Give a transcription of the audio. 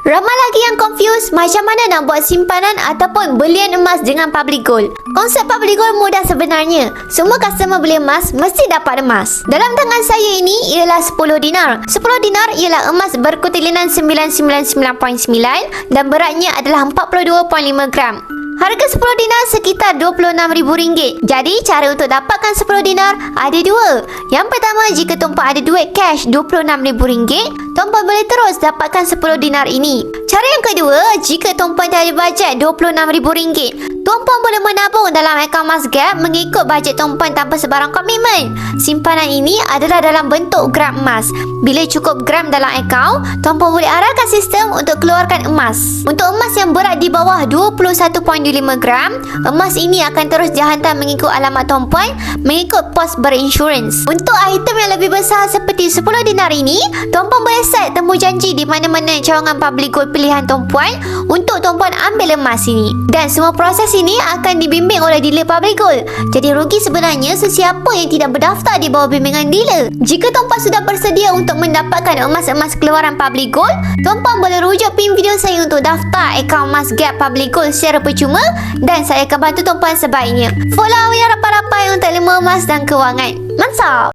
Ramai lagi yang confused macam mana nak buat simpanan ataupun belian emas dengan Public Gold. Konsep Public Gold mudah sebenarnya. Semua customer beli emas mesti dapat emas. Dalam tangan saya ini ialah 10 dinar. 10 dinar ialah emas berkutilinan 999.9 dan beratnya adalah 42.5 gram. Harga 10 dinar sekitar RM26,000. Jadi cara untuk dapatkan 10 dinar ada dua. Yang pertama, jika tuan-puan ada duit cash RM26,000, tuan-puan boleh terus dapatkan 10 dinar ini. Cara yang kedua, jika tuan-puan tak ada bajet RM26,000, tuan-puan boleh menabung dalam akaun Masgap mengikut bajet tuan-puan tanpa sebarang komitmen. Simpanan ini adalah dalam bentuk gram emas. Bila cukup gram dalam akaun, tuan-puan boleh arahkan sistem untuk keluarkan emas. Untuk emas yang berat di bawah 21.5 gram, emas ini akan terus dihantar mengikut alamat tuan-puan mengikut pos berinsurans. Untuk item yang lebih besar seperti 10 dinar ini, tuan-puan boleh set temu janji di mana-mana cawangan Public Gold pilihan tuan-puan untuk tuan-puan ambil emas ini. Dan semua proses ini akan dibimbing oleh dealer Public Gold. Jadi rugi sebenarnya sesiapa yang tidak berdaftar di bawah bimbingan dealer. Jika tuan-puan sudah bersedia untuk mendapatkan emas-emas keluaran Public Gold, tuan-puan boleh rujuk pin video saya untuk daftar akaun Masgap Public Gold secara percuma dan saya akan bantu tuan-puan sebaiknya. Follow yang rapat-rapat untuk ilmu emas dan kewangan. Mantap!